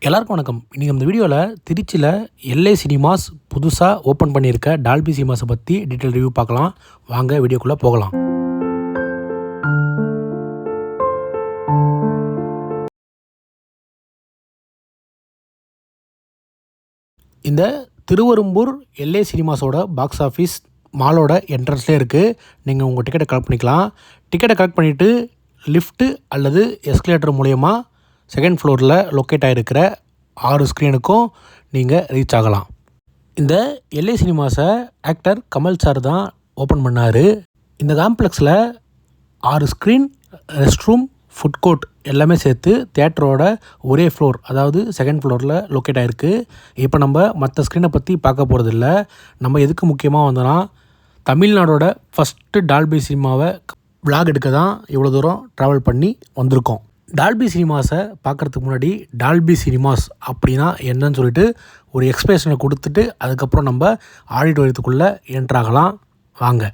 எல்லாருக்கும் வணக்கம். இன்றைக்கி இந்த வீடியோவில் திருச்சியில் எல்ஏ சினிமாஸ் புதுசாக ஓப்பன் பண்ணியிருக்க டால்பி சினிமாஸை பற்றி டீட்டெயில் ரிவ்யூ பார்க்கலாம். வாங்க வீடியோக்குள்ளே போகலாம். இந்த திருவெரும்பூர் எல்ஏ சினிமாஸோட பாக்ஸ் ஆஃபீஸ் மாலோட என்ட்ரன்ஸ்லேயே இருக்குது. நீங்கள் உங்கள் டிக்கெட்டை கலெக்ட் பண்ணிக்கலாம். டிக்கெட்டை கலெக்ட் பண்ணிவிட்டு லிஃப்ட்டு அல்லது எஸ்கலேட்டர் மூலயமா செகண்ட் ஃப்ளோரில் லொக்கேட் ஆகிருக்கிற 6 ஸ்க்ரீனுக்கும் நீங்கள் ரீச் ஆகலாம். இந்த எல்ஏ சினிமாஸை ஆக்டர் கமல் சார் தான் ஓப்பன் பண்ணார். இந்த காம்ப்ளெக்ஸில் 6 screen, rest room, food court எல்லாமே சேர்த்து தியேட்டரோட ஒரே ஃப்ளோர், அதாவது செகண்ட் ஃப்ளோரில் லொக்கேட் ஆகிருக்கு. இப்போ நம்ம மற்ற ஸ்க்ரீனை பற்றி பார்க்க போகிறதில்ல. நம்ம எதுக்கு முக்கியமாக வந்தோன்னா, தமிழ்நாடோட ஃபஸ்ட்டு டால்பி சினிமாவை விளாக் எடுக்க தான் இவ்வளோ தூரம் ட்ராவல் பண்ணி வந்திருக்கோம். டால்பி சினிமாஸை பார்க்குறதுக்கு முன்னாடி டால்பி சினிமாஸ் அப்படின்னா என்னன்னு சொல்லிட்டு ஒரு எக்ஸ்பிரஷனை கொடுத்துட்டு அதுக்கப்புறம் நம்ம ஆடிட்டோரியத்துக்குள்ளே என்ட்ராகலாம். வாங்க.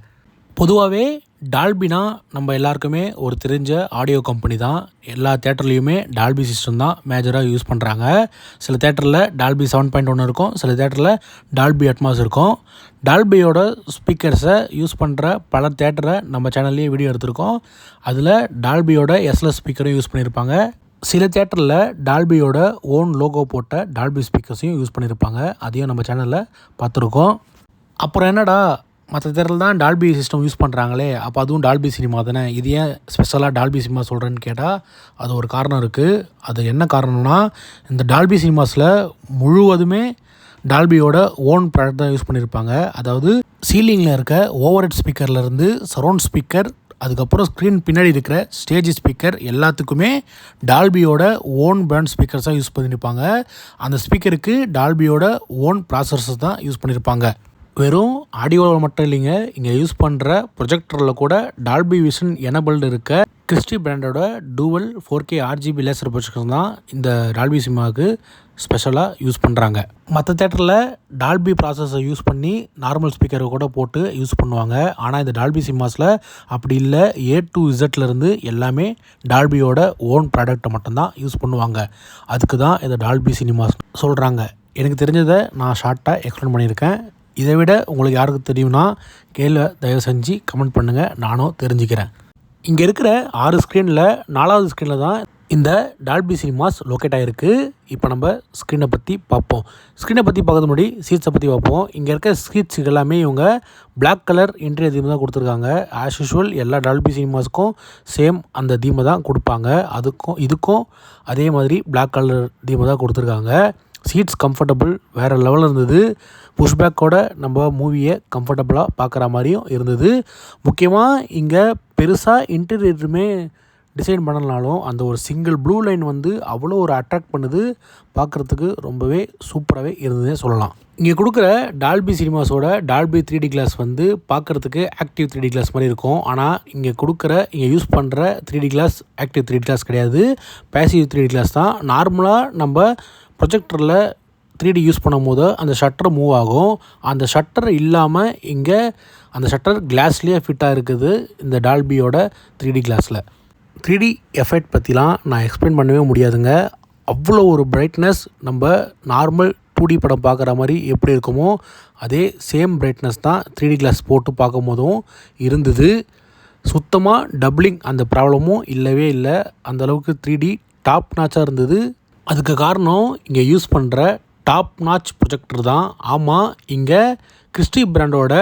பொதுவாகவே டால்பினா நம்ம எல்லாருக்குமே ஒரு தெரிஞ்ச ஆடியோ கம்பெனி தான். எல்லா தேட்டர்லேயுமே டால்பி சிஸ்டம் தான் மேஜராக யூஸ் பண்ணுறாங்க. சில தேட்டரில் டால்பி 7.1 இருக்கும், சில தேட்டரில் டால்பி அட்மாஸ் இருக்கும். டால்பியோட ஸ்பீக்கர்ஸை யூஸ் பண்ணுற பல தேட்டரை நம்ம சேனல்லேயே வீடியோ எடுத்திருக்கோம். அதில் டால்பியோட எஸ்எல்எஸ் ஸ்பீக்கரும் யூஸ் பண்ணியிருப்பாங்க. சில தேட்டரில் டால்பியோட ஓன் லோகோ போட்ட டால்பி ஸ்பீக்கர்ஸையும் யூஸ் பண்ணியிருப்பாங்க. அதையும் நம்ம சேனலில் பார்த்துருக்கோம். அப்புறம் என்னடா, மற்ற தேட்டரில் தான் டால்பி சிஸ்டம் யூஸ் பண்ணுறாங்களே, அப்போ அதுவும் டால்பி சினிமா தானே, இது ஏன் ஸ்பெஷலாக டால்பி சினிமா சொல்கிறேன்னு கேட்டால் அது ஒரு காரணம் இருக்குது. அது என்ன காரணம்னா, இந்த டால்பி சினிமாஸில் முழுவதுமே டால்பியோட ஓன் ப்ராடக்ட் தான் யூஸ் பண்ணியிருப்பாங்க. அதாவது சீலிங்கில் இருக்க ஓவர்ஹெட் ஸ்பீக்கர்லேருந்து சரௌண்ட் ஸ்பீக்கர், அதுக்கப்புறம் ஸ்க்ரீன் பின்னாடி இருக்கிற ஸ்டேஜ் ஸ்பீக்கர் எல்லாத்துக்குமே டால்பியோட ஓன் பிராண்ட் ஸ்பீக்கர்ஸ் தான் யூஸ் பண்ணியிருப்பாங்க. அந்த ஸ்பீக்கருக்கு டால்பியோட ஓன் ப்ராசஸர்ஸ் தான் யூஸ் பண்ணியிருப்பாங்க. வெறும் ஆடியோவில் மட்டும் இல்லைங்க, இங்கே யூஸ் பண்ணுற ப்ரொஜெக்டரில் கூட டால்பி விஷன் எனபிள்டு இருக்க கிறிஸ்டி பிராண்டோட dual 4K RGB laser projector தான் இந்த டால்பி சினிமாவுக்கு ஸ்பெஷலாக யூஸ் பண்ணுறாங்க. மற்ற தேட்டரில் டால்பி ப்ராசஸை யூஸ் பண்ணி நார்மல் ஸ்பீக்கரை கூட போட்டு யூஸ் பண்ணுவாங்க. ஆனால் இந்த டால்பி சினிமாஸில் அப்படி இல்லை. A to Zலேருந்து எல்லாமே டால்பியோட ஓன் ப்ராடக்டை மட்டும்தான் யூஸ் பண்ணுவாங்க. அதுக்கு தான் இந்த டால்பி சினிமாஸ் சொல்கிறாங்க. எனக்கு தெரிஞ்சதை நான் ஷார்ட்டாக எக்ஸ்பிளைன் பண்ணியிருக்கேன். இதை விட உங்களுக்கு யாருக்கு தெரியும்னா கீழே தயவு செஞ்சு கமெண்ட் பண்ணுங்கள், நானும் தெரிஞ்சுக்கிறேன். இங்கே இருக்கிற 6 ஸ்க்ரீனில் 4வது ஸ்க்ரீனில் தான் இந்த டால்பி சினிமாஸ் லொக்கேட் ஆகிருக்கு. இப்போ நம்ம ஸ்க்ரீனை பற்றி பார்ப்போம். ஸ்க்ரீனை பற்றி பார்க்கறது முன்னாடி சீட்ஸை பற்றி பார்ப்போம். இங்கே இருக்க சீட்ஸ் எல்லாமே இவங்க பிளாக் கலர் இன்டீரியர் தீம் தான் கொடுத்துருக்காங்க. ஆஸ் யூஷுவல் எல்லா டால்பி சினிமாஸுக்கும் சேம் அந்த தீமை தான் கொடுப்பாங்க. இதுக்கும் அதே மாதிரி பிளாக் கலர் தீமை தான் கொடுத்துருக்காங்க. சீட்ஸ் கம்ஃபர்டபுள் வேறு லெவலில் இருந்தது. புஷ்பேக்கோட நம்ம மூவியை கம்ஃபர்டபுளாக பார்க்குற மாதிரியும் இருந்தது. முக்கியமாக இங்கே பெருசாக இன்டீரியருமே டிசைன் பண்ணலனாலும் அந்த ஒரு சிங்கிள் ப்ளூ லைன் வந்து அவ்வளோ ஒரு அட்ராக்ட் பண்ணுது. பார்க்குறதுக்கு ரொம்பவே சூப்பராகவே இருந்ததே சொல்லலாம். இங்கே கொடுக்குற டால்பி சினிமாஸோட டால்பி 3D கிளாஸ் வந்து பார்க்குறதுக்கு ஆக்டிவ் 3D கிளாஸ் மாதிரி இருக்கும். ஆனால் இங்கே யூஸ் பண்ணுற 3D glass active 3D glass கிடையாது, பேசிவ் 3D கிளாஸ் தான். நார்மலாக நம்ம ப்ரொஜெக்டரில் 3D யூஸ் பண்ணும் போது அந்த ஷட்டர் மூவ் ஆகும். அந்த ஷட்டர் இல்லாமல் இங்கே அந்த ஷட்டர் கிளாஸ்லேயே ஃபிட்டாக இருக்குது இந்த டால்பியோட 3D கிளாஸில். 3D எஃபெக்ட் பற்றிலாம் நான் எக்ஸ்பிளைன் பண்ணவே முடியாதுங்க. அவ்வளோ ஒரு பிரைட்னஸ் நம்ம நார்மல் 2D படம் பார்க்குற மாதிரி எப்படி இருக்குமோ அதே சேம் பிரைட்னஸ் தான் 3D கிளாஸ் போட்டு பார்க்கும் போதும் இருந்தது. சுத்தமாக டபுளிங் அந்த ப்ராப்ளமும் இல்லவே இல்லை. அந்தளவுக்கு 3D டாப் நாச்சாக இருந்தது. அதுக்கு காரணம் இங்கே யூஸ் பண்ணுற டாப் நாச் ப்ரொஜெக்டர் தான். ஆமாம், இங்கே கிறிஸ்டி பிராண்டோட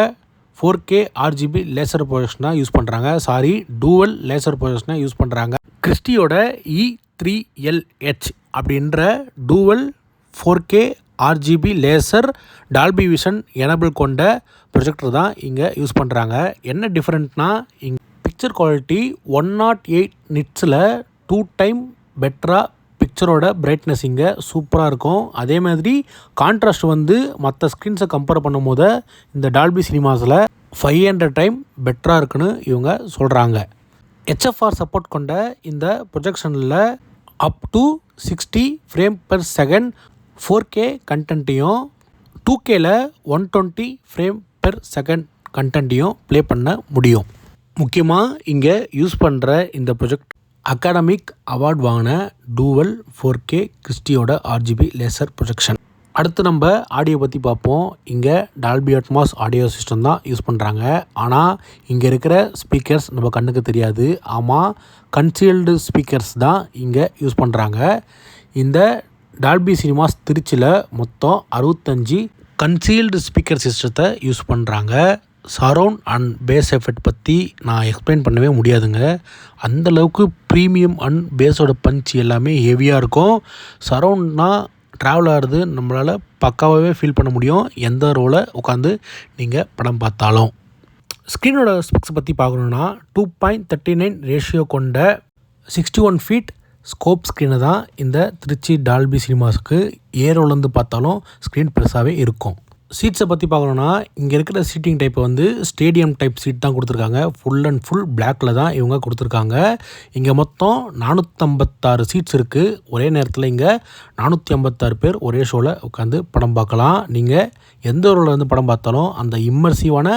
4K RGB லேசர் ப்ரொஜெக்ஷன் தான் யூஸ் பண்ணுறாங்க. டூவல் லேசர் ப்ரொஜெக்ஷனை யூஸ் பண்ணுறாங்க. கிறிஸ்டியோட E3LH அப்படின்ற dual 4K RGB laser Dolby vision enable கொண்ட ப்ரொஜெக்டர் தான் இங்கே யூஸ் பண்ணுறாங்க. என்ன டிஃப்ரெண்ட்னா, இங்கே பிக்சர் குவாலிட்டி 108 நிட்ஸில் 2 டைம் பெட்டராக பிக்சரோட பிரைட்னஸ் இங்கே சூப்பராக இருக்கும். அதே மாதிரி கான்ட்ராஸ்ட் வந்து மற்ற ஸ்க்ரீன்ஸை கம்பேர் பண்ணும் போது இந்த டால்பி சினிமாஸில் 500 டைம் பெட்டராக இருக்குன்னு இவங்க சொல்கிறாங்க. HFR சப்போர்ட் கொண்ட இந்த ப்ரொஜெக்ஷனில் up to 60 frame per second 4K கண்டென்ட்டையும் 2Kல 120 ஃப்ரேம் பெர் செகண்ட் கண்டென்ட்டையும் ப்ளே பண்ண முடியும். முக்கியமாக இங்கே யூஸ் பண்ணுற இந்த ப்ரொஜெக்ட் அகாடமிக் அவார்ட் வாங்கின டூவல் 4K கிறிஸ்டியோட RGB லேசர் ப்ரொஜெக்ஷன். அடுத்து நம்ம ஆடியோ பற்றி பார்ப்போம். இங்கே டால்பி அட்மாஸ் ஆடியோ சிஸ்டம் தான் யூஸ் பண்ணுறாங்க. ஆனால் இங்கே இருக்கிற ஸ்பீக்கர்ஸ் நம்ம கண்ணுக்கு தெரியாது. ஆமாம், கன்சீல்டு ஸ்பீக்கர்ஸ் தான் இங்கே யூஸ் பண்ணுறாங்க. இந்த டால்பி சினிமாஸ் திருச்சியில் மொத்தம் 65 கன்சீல்டு ஸ்பீக்கர் சிஸ்டத்தை யூஸ் பண்ணுறாங்க. சரவுண்ட் அண்ட் பேஸ் எஃபெக்ட் பற்றி நான் எக்ஸ்பிளைன் பண்ணவே முடியாதுங்க. அந்தளவுக்கு ப்ரீமியம் அண்ட் பேஸோட பஞ்ச் எல்லாமே ஹெவியாக இருக்கும். சரவுண்ட்னால் ட்ராவல் ஆகிறது நம்மளால் பக்காவாகவே ஃபீல் பண்ண முடியும், எந்த ரோவில் உட்காந்து நீங்கள் படம் பார்த்தாலும். ஸ்க்ரீனோட ஸ்பெக்ஸ் பற்றி பார்க்கணுன்னா 2.39 ரேஷியோ கொண்ட 61 ஃபீட் ஸ்கோப் ஸ்க்ரீனை தான் இந்த திருச்சி டால்பி சினிமாஸுக்கு ஏரோலேருந்து பார்த்தாலும் ஸ்க்ரீன் பெருசாகவே இருக்கும். சீட்ஸை பற்றி பார்க்கணுன்னா இங்கே இருக்கிற சீட்டிங் டைப்பை வந்து ஸ்டேடியம் டைப் சீட் தான் கொடுத்துருக்காங்க. ஃபுல் அண்ட் ஃபுல் பிளாக்கில் தான் இவங்க கொடுத்துருக்காங்க. இங்கே மொத்தம் 456 சீட்ஸ் இருக்குது. ஒரே நேரத்தில் இங்கே 456 பேர் ஒரே ஷோவில் உட்காந்து படம் பார்க்கலாம். நீங்கள் எந்த ரோவில் வந்து படம் பார்த்தாலும் அந்த இம்மர்சிவான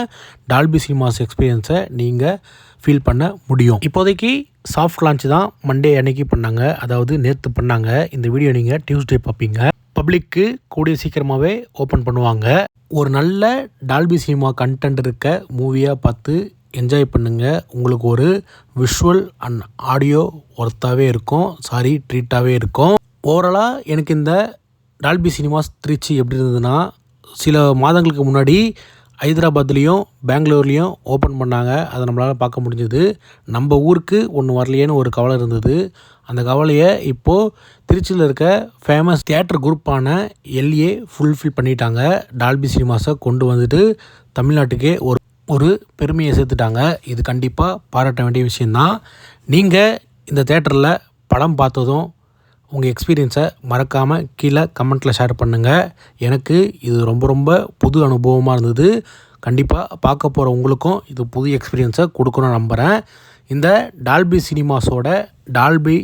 டால்பி சினிமாஸ் எக்ஸ்பீரியன்ஸை நீங்கள் ஃபீல் பண்ண முடியும். இப்போதைக்கு சாஃப்ட் லான்ச் தான் மண்டே அன்னைக்கு பண்ணாங்க, அதாவது நேற்று பண்ணாங்க. இந்த வீடியோ நீங்கள் டியூஸ்டே பார்ப்பீங்க. பப்ளிக்கு கூடிய சீக்கிரமாகவே ஓப்பன் பண்ணுவாங்க. ஒரு நல்ல டால்பி சினிமா கண்டென்ட் இருக்க மூவியாக பார்த்து என்ஜாய் பண்ணுங்கள். உங்களுக்கு ஒரு விஷுவல் அண்ட் ஆடியோ ஒர்த்தாகவே இருக்கும், ட்ரீட்டாகவே இருக்கும். ஓவராலாக எனக்கு இந்த டால்பி சினிமாஸ் திருச்சி எப்படி இருந்ததுன்னா, சில மாதங்களுக்கு முன்னாடி ஹைதராபாத்லேயும் பெங்களூர்லேயும் ஓப்பன் பண்ணாங்க. அதை நம்மளால் பார்க்க முடிஞ்சது. நம்ம ஊருக்கு ஒன்று வரலையேன்னு ஒரு கவலை இருந்தது. அந்த கவலையை இப்போது திருச்சியில் இருக்க ஃபேமஸ் தியேட்டர் குரூப்பான LA ஃபுல்ஃபில் பண்ணிட்டாங்க. டால்பி சினிமாஸை கொண்டு வந்துட்டு தமிழ்நாட்டுக்கே ஒரு பெருமையை சேர்த்துட்டாங்க. இது கண்டிப்பாக பாராட்ட வேண்டிய விஷயந்தான். நீங்கள் இந்த தேட்டரில் படம் பார்த்ததும் உங்கள் எக்ஸ்பீரியன்ஸை மறக்காமல் கீழே கமெண்ட்டில் ஷேர் பண்ணுங்கள். எனக்கு இது ரொம்ப ரொம்ப புது அனுபவமாக இருந்தது. கண்டிப்பாக பார்க்க போகிற உங்களுக்கும் இது புது எக்ஸ்பீரியன்ஸை கொடுக்கணும்னு நம்புகிறேன். இந்த டால்பி சினிமாஸோட டால்பி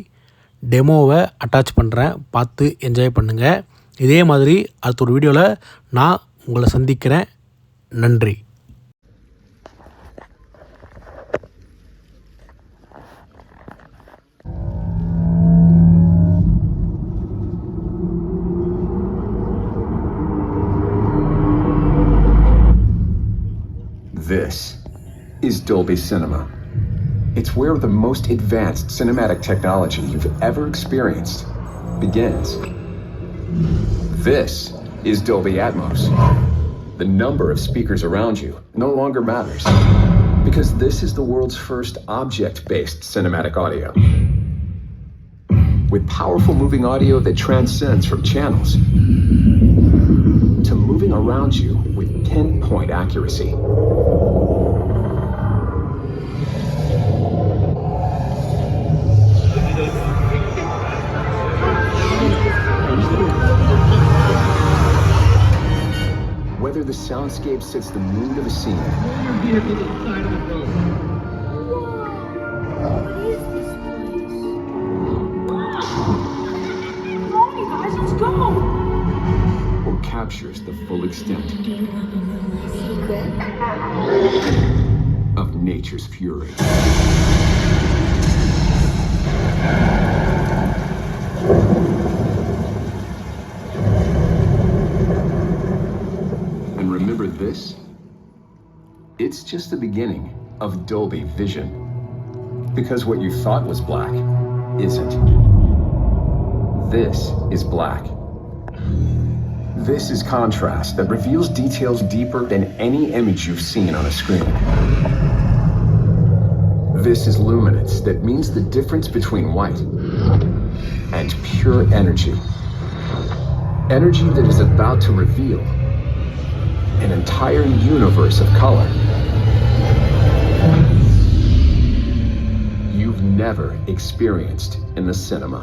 டெமோவை அட்டாச் பண்ணுறேன், பார்த்து என்ஜாய் பண்ணுங்கள். இதே மாதிரி அடுத்த ஒரு வீடியோவில் நான் உங்களை சந்திக்கிறேன். நன்றி. This is Dolby Cinema. It's where the most advanced cinematic technology you've ever experienced begins. This is Dolby Atmos. The number of speakers around you no longer matters, because this is the world's first object-based cinematic audio. With powerful moving audio that transcends from channels to moving around you with pinpoint accuracy. Whether the soundscape sets the mood of a scene, or captures the full extent of nature's fury. And remember this? It's just the beginning of Dolby Vision. Because what you thought was black isn't. This is black. This is contrast that reveals details deeper than any image you've seen on a screen. This is luminance that means the difference between white and pure energy. Energy that is about to reveal an entire universe of color you've never experienced in the cinema.